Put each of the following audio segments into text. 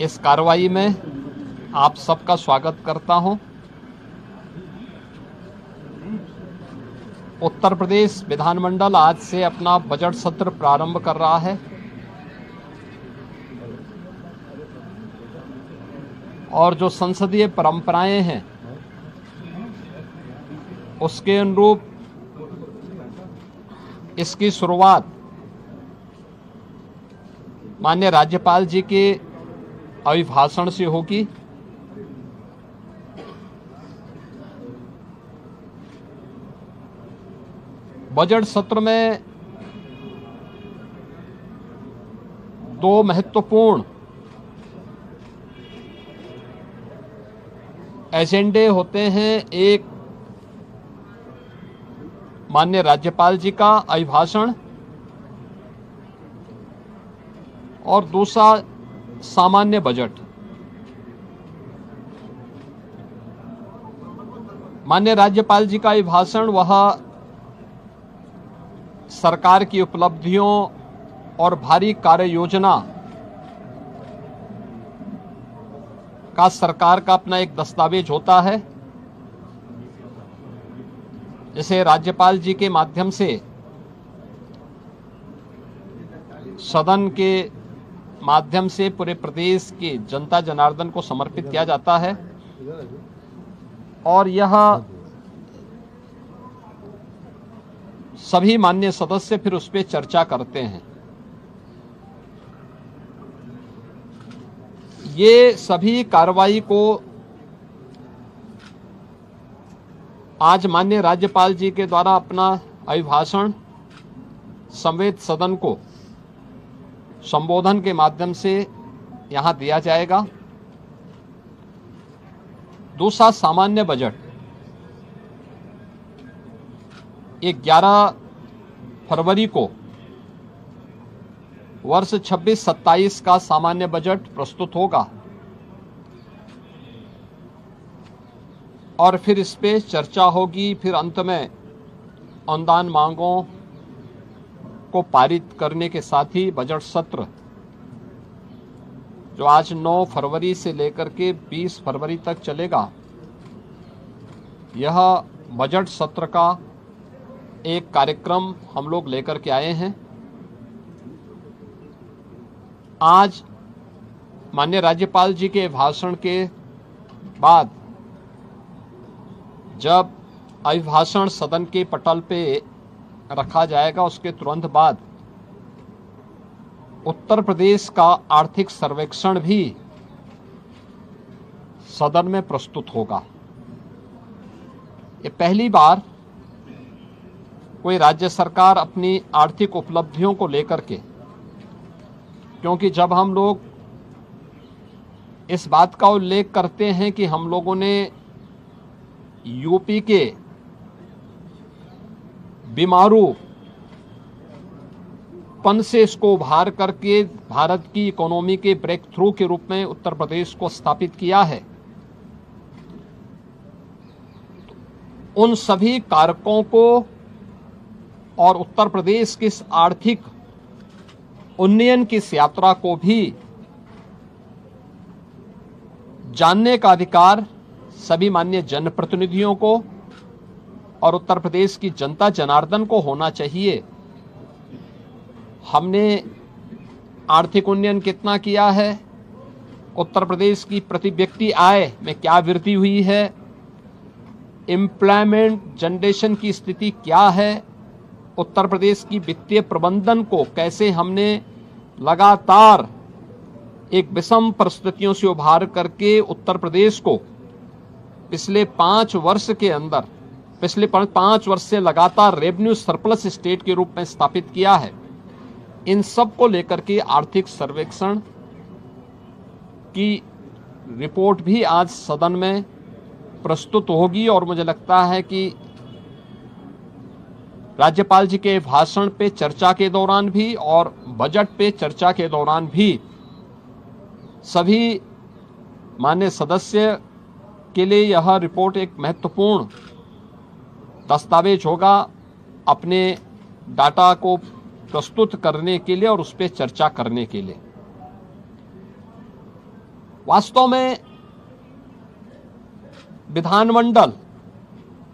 इस कार्रवाई में आप सबका स्वागत करता हूं। उत्तर प्रदेश विधानमंडल आज से अपना बजट सत्र प्रारंभ कर रहा है और जो संसदीय परंपराएं हैं उसके अनुरूप इसकी शुरुआत माननीय राज्यपाल जी के अभिभाषण से होगी। बजट सत्र में दो महत्वपूर्ण एजेंडे होते हैं। एक माननीय राज्यपाल जी का अभिभाषण और दूसरा सामान्य बजट। माननीय राज्यपाल जी का अभिभाषण वह सरकार की उपलब्धियों और भारी कार्य योजना का सरकार का अपना एक दस्तावेज होता है, जिसे राज्यपाल जी के माध्यम से सदन के माध्यम से पूरे प्रदेश के जनता जनार्दन को समर्पित किया जाता है और यह सभी माननीय सदस्य फिर उस पर चर्चा करते हैं। ये सभी कार्रवाई को आज माननीय राज्यपाल जी के द्वारा अपना अभिभाषण संवेद सदन को संबोधन के माध्यम से यहां दिया जाएगा। दूसरा सामान्य बजट 11 फरवरी को वर्ष 26-27 का सामान्य बजट प्रस्तुत होगा और फिर इस पे चर्चा होगी। फिर अंत में अनुदान मांगों को पारित करने के साथ ही बजट सत्र जो आज 9 फरवरी से लेकर के 20 फरवरी तक चलेगा, यह बजट सत्र का एक कार्यक्रम हम लोग लेकर के आए हैं। आज माननीय राज्यपाल जी के भाषण के बाद जब अभिभाषण सदन के पटल पे रखा जाएगा, उसके तुरंत बाद उत्तर प्रदेश का आर्थिक सर्वेक्षण भी सदन में प्रस्तुत होगा। ये पहली बार कोई राज्य सरकार अपनी आर्थिक उपलब्धियों को लेकर के, क्योंकि जब हम लोग इस बात का उल्लेख करते हैं कि हम लोगों ने यूपी के बीमारू पन से इसको उभार करके भारत की इकोनॉमी के ब्रेक थ्रू के रूप में उत्तर प्रदेश को स्थापित किया है, उन सभी कारकों को और उत्तर प्रदेश की इस आर्थिक उन्नयन की इस यात्रा को भी जानने का अधिकार सभी माननीय जनप्रतिनिधियों को और उत्तर प्रदेश की जनता जनार्दन को होना चाहिए। हमने आर्थिक उन्नयन कितना किया है, उत्तर प्रदेश की प्रति व्यक्ति आय में क्या वृद्धि हुई है, एम्प्लॉयमेंट जनरेशन की स्थिति क्या है, उत्तर प्रदेश की वित्तीय प्रबंधन को कैसे हमने लगातार एक विषम परिस्थितियों से उभार करके उत्तर प्रदेश को पिछले 5 वर्ष के अंदर, पिछले 5 वर्ष से लगातार रेवेन्यू सरप्लस स्टेट के रूप में स्थापित किया है। इन सब को लेकर के आर्थिक सर्वेक्षण की रिपोर्ट भी आज सदन में प्रस्तुत होगी और मुझे लगता है कि राज्यपाल जी के भाषण पे चर्चा के दौरान भी और बजट पे चर्चा के दौरान भी सभी माननीय सदस्य के लिए यह रिपोर्ट एक महत्वपूर्ण दस्तावेज होगा अपने डाटा को प्रस्तुत करने के लिए और उस पर चर्चा करने के लिए। वास्तव में विधानमंडल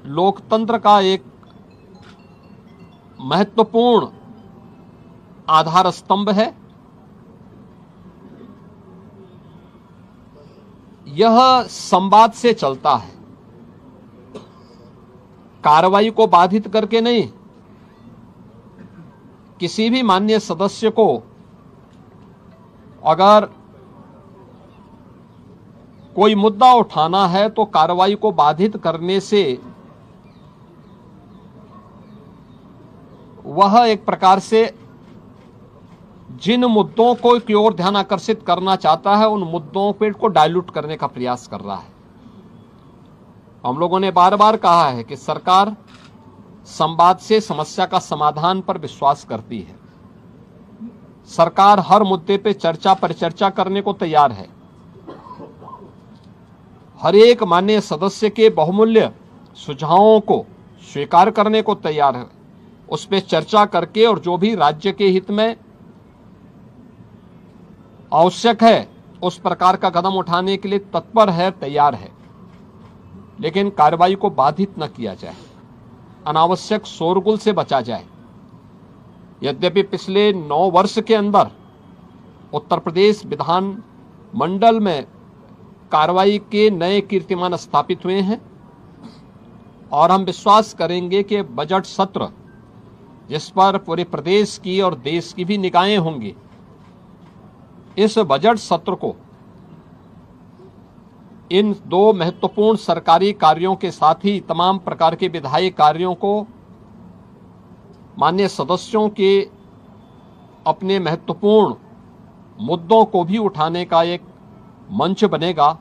लोकतंत्र का एक महत्वपूर्ण आधार स्तंभ है। यह संवाद से चलता है, कार्रवाई को बाधित करके नहीं। किसी भी माननीय सदस्य को अगर कोई मुद्दा उठाना है तो कार्रवाई को बाधित करने से वह एक प्रकार से जिन मुद्दों को की ओर ध्यान आकर्षित करना चाहता है उन मुद्दों पे को डाइल्यूट करने का प्रयास कर रहा है। हम लोगों ने बार बार कहा है कि सरकार संवाद से समस्या का समाधान पर विश्वास करती है। सरकार हर मुद्दे पे चर्चा परिचर्चा करने को तैयार है। हर एक माननीय सदस्य के बहुमूल्य सुझावों को स्वीकार करने को तैयार है, उस पर चर्चा करके और जो भी राज्य के हित में आवश्यक है उस प्रकार का कदम उठाने के लिए तत्पर है, तैयार है। लेकिन कार्रवाई को बाधित न किया जाए, अनावश्यक शोरगुल से बचा जाए। यद्यपि पिछले 9 वर्ष के अंदर उत्तर प्रदेश विधान मंडल में कार्रवाई के नए कीर्तिमान स्थापित हुए हैं और हम विश्वास करेंगे कि बजट सत्र जिस पर पूरे प्रदेश की और देश की भी निगाहें होंगी, इस बजट सत्र को इन 2 महत्वपूर्ण सरकारी कार्यों के साथ ही तमाम प्रकार के विधायी कार्यों को माननीय सदस्यों के अपने महत्वपूर्ण मुद्दों को भी उठाने का एक मंच बनेगा।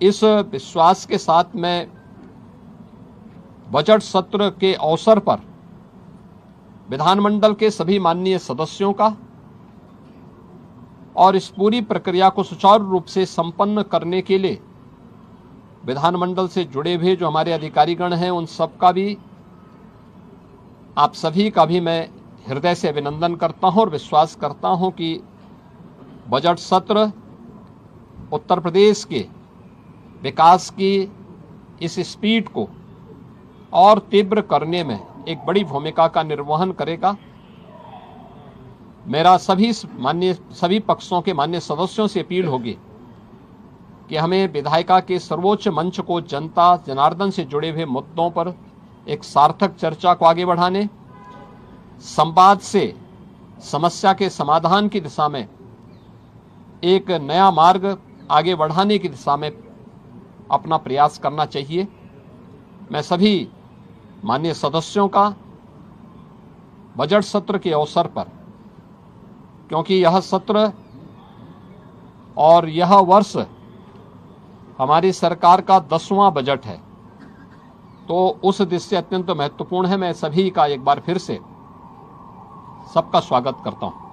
इस विश्वास के साथ मैं बजट सत्र के अवसर पर विधानमंडल के सभी माननीय सदस्यों का और इस पूरी प्रक्रिया को सुचारू रूप से संपन्न करने के लिए विधानमंडल से जुड़े हुए जो हमारे अधिकारीगण हैं उन सब का भी, आप सभी का भी मैं हृदय से अभिनंदन करता हूं और विश्वास करता हूं कि बजट सत्र उत्तर प्रदेश के विकास की इस स्पीड को और तीव्र करने में एक बड़ी भूमिका का निर्वहन करेगा। मेरा सभी पक्षों के माननीय सदस्यों से अपील होगी कि हमें विधायिका के सर्वोच्च मंच को जनता जनार्दन से जुड़े हुए मुद्दों पर एक सार्थक चर्चा को आगे बढ़ाने, संवाद से समस्या के समाधान की दिशा में एक नया मार्ग आगे बढ़ाने की दिशा में अपना प्रयास करना चाहिए। मैं सभी माननीय सदस्यों का बजट सत्र के अवसर पर, क्योंकि यह सत्र और यह वर्ष हमारी सरकार का 10वां बजट है, तो उस दृष्टि से अत्यंत महत्वपूर्ण है। मैं सभी का एक बार फिर से सबका स्वागत करता हूं।